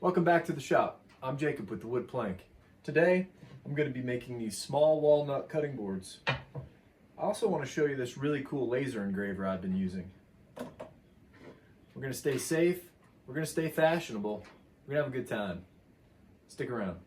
Welcome back to the shop. I'm Jacob with the Wood Plank. Today I'm going to be making these small walnut cutting boards. I also want to show you this really cool laser engraver I've been using. We're going to stay safe, we're going to stay fashionable, we're going to have a good time. Stick around.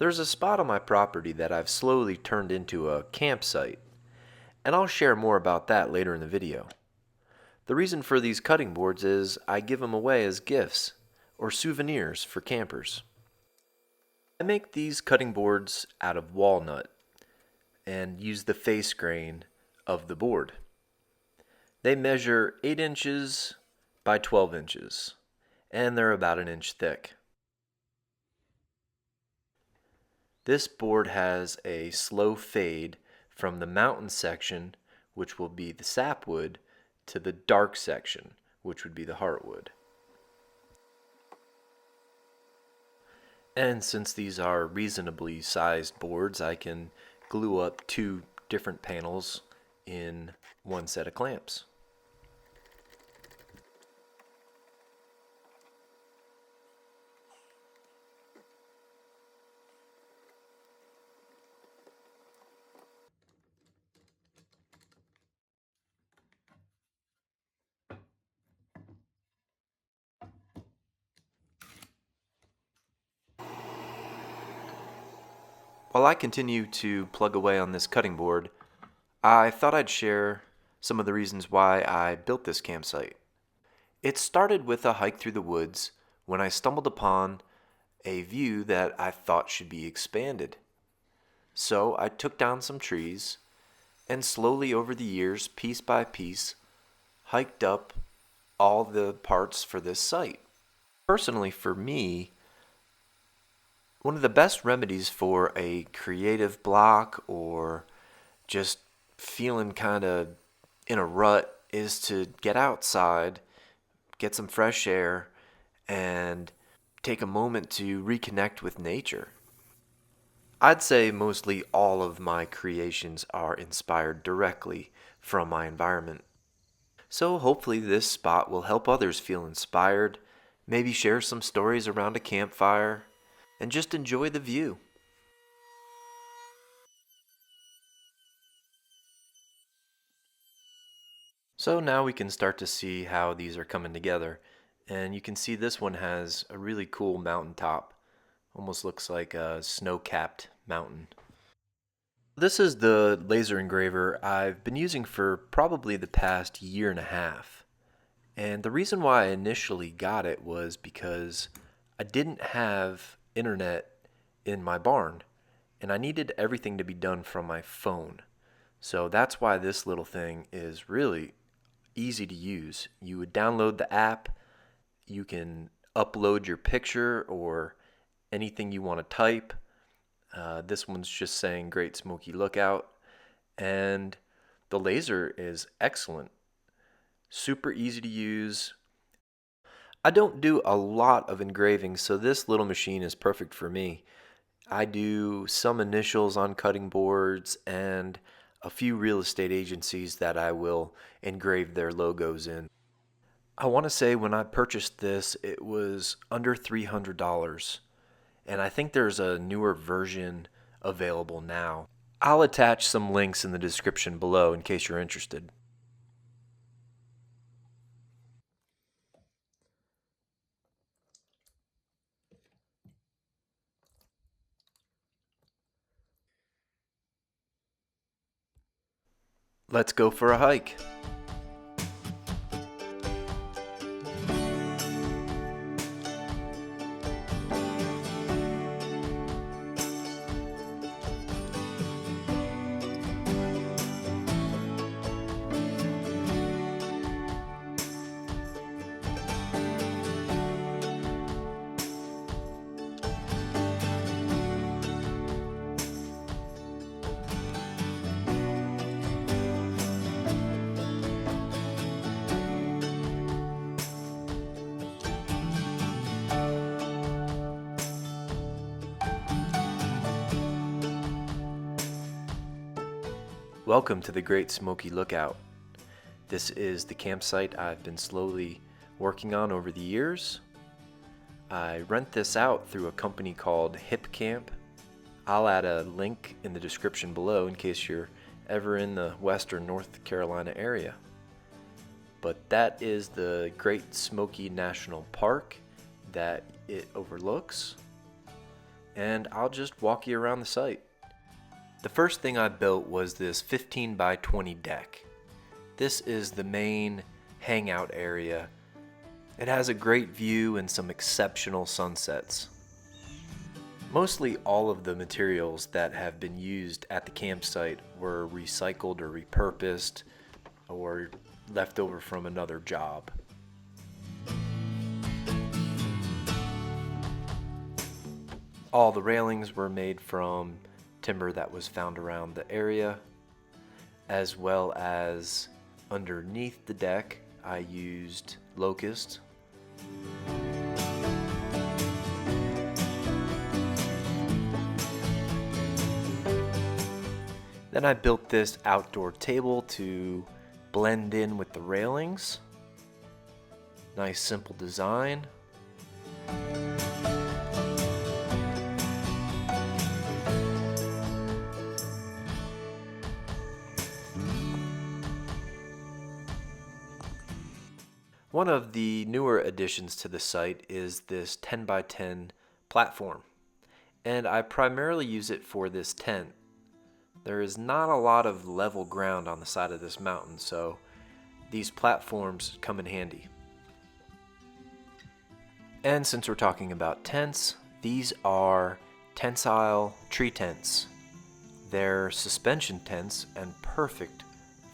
There's a spot on my property that I've slowly turned into a campsite, and I'll share more about that later in the video. The reason for these cutting boards is I give them away as gifts or souvenirs for campers. I make these cutting boards out of walnut and use the face grain of the board. They measure 8 inches by 12 inches, and they're about an inch thick. This board has a slow fade from the mountain section, which will be the sapwood, to the dark section, which would be the heartwood. And since these are reasonably sized boards, I can glue up 2 different panels in one set of clamps. While I continue to plug away on this cutting board, I thought I'd share some of the reasons why I built this campsite. It started with a hike through the woods when I stumbled upon a view that I thought should be expanded. So I took down some trees and slowly over the years, piece by piece, hiked up all the parts for this site. Personally, for me, one of the best remedies for a creative block or just feeling kind of in a rut is to get outside, get some fresh air, and take a moment to reconnect with nature. I'd say mostly all of my creations are inspired directly from my environment. So hopefully this spot will help others feel inspired, maybe share some stories around a campfire, and just enjoy the view. So now we can start to see how these are coming together. And you can see this one has a really cool mountain top. Almost looks like a snow-capped mountain. This is the laser engraver I've been using for probably the past year and a half. And the reason why I initially got it was because I didn't have internet in my barn, and I needed everything to be done from my phone. So that's why this little thing is really easy to use. You would download the app, you can upload your picture or anything you want to type. This one's just saying Great Smoky Lookout, and the laser is excellent. Super easy to use. I don't do a lot of engraving, so this little machine is perfect for me. I do some initials on cutting boards and a few real estate agencies that I will engrave their logos in. I want to say when I purchased this, it was under $300, and I think there's a newer version available now. I'll attach some links in the description below in case you're interested. Let's go for a hike. Welcome to the Great Smoky Lookout. This is the campsite I've been slowly working on over the years. I rent this out through a company called Hip Camp. I'll add a link in the description below in case you're ever in the western North Carolina area. But that is the Great Smoky National Park that it overlooks, and I'll just walk you around the site. The first thing I built was this 15 by 20 deck. This is the main hangout area. It has a great view and some exceptional sunsets. Mostly all of the materials that have been used at the campsite were recycled or repurposed or left over from another job. All the railings were made from timber that was found around the area, as well as underneath the deck I used locust. Then I built this outdoor table to blend in with the railings. Nice simple design. One of the newer additions to the site is this 10 by 10 platform, and I primarily use it for this tent. There is not a lot of level ground on the side of this mountain, so these platforms come in handy. And since we're talking about tents, these are tensile tree tents. They're suspension tents and perfect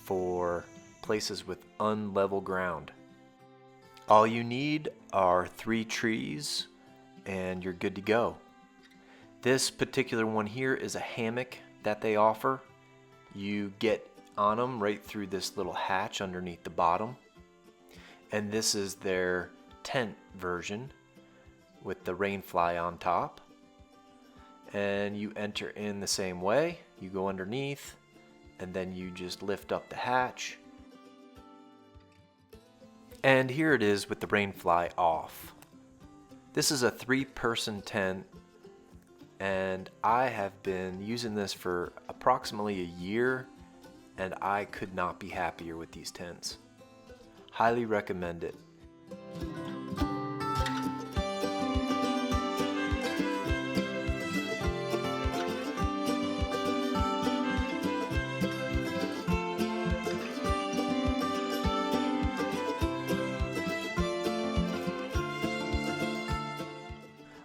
for places with unlevel ground. All you need are 3 trees and you're good to go. This particular one here is a hammock that they offer. You get on them right through this little hatch underneath the bottom. And this is their tent version with the rainfly on top. And you enter in the same way. You go underneath and then you just lift up the hatch. And here it is with the rainfly off. This is a 3-person tent, and I have been using this for approximately a year, and I could not be happier with these tents. Highly recommend it.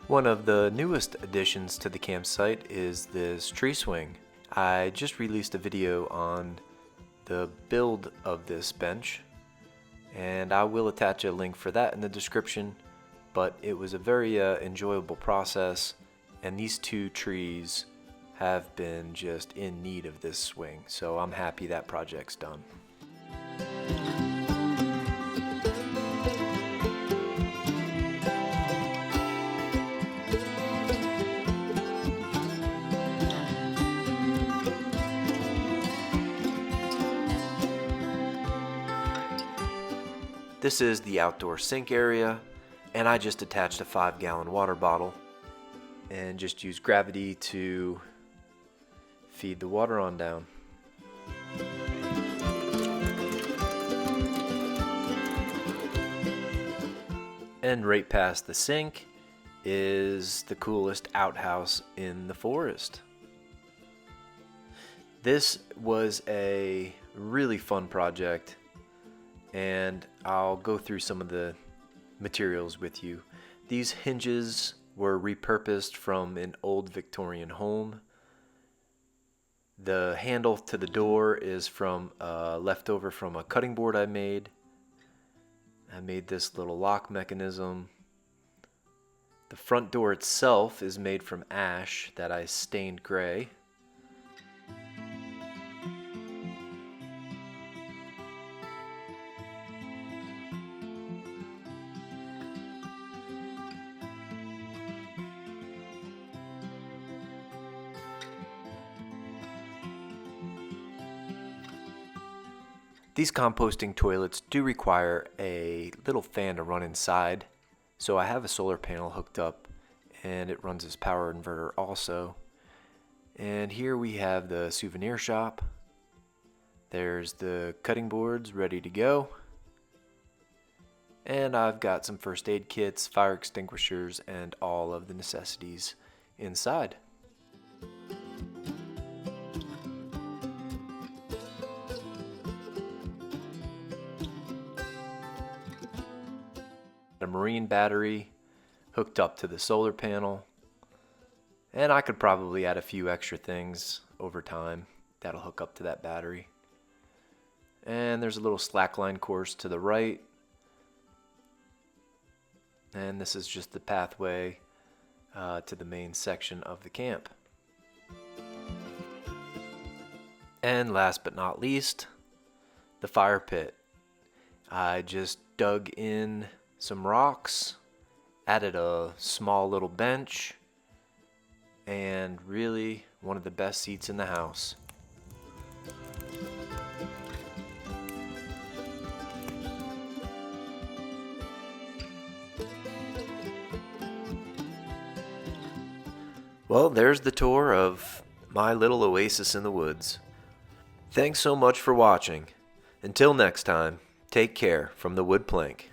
One of the newest additions to the campsite is this tree swing. I just released a video on the build of this bench, and I will attach a link for that in the description, but it was a very enjoyable process, and these 2 trees have been just in need of this swing, so I'm happy that project's done. This is the outdoor sink area, and I just attached a 5-gallon water bottle and just use gravity to feed the water on down. And right past the sink is the coolest outhouse in the forest. This was a really fun project, and I'll go through some of the materials with you. These hinges were repurposed from an old Victorian home. The handle to the door is from leftover from a cutting board I made. I made this little lock mechanism. The front door itself is made from ash that I stained gray. These composting toilets do require a little fan to run inside, so I have a solar panel hooked up and it runs as power inverter also. And here we have the souvenir shop. There's the cutting boards ready to go. And I've got some first aid kits, fire extinguishers, and all of the necessities inside. A marine battery hooked up to the solar panel, and I could probably add a few extra things over time that'll hook up to that battery. And there's a little slackline course to the right, and this is just the pathway to the main section of the camp. And last but not least, the fire pit. I just dug in some rocks, added a small little bench, and really one of the best seats in the house. Well, there's the tour of my little oasis in the woods. Thanks so much for watching. Until next time, take care from the wood plank.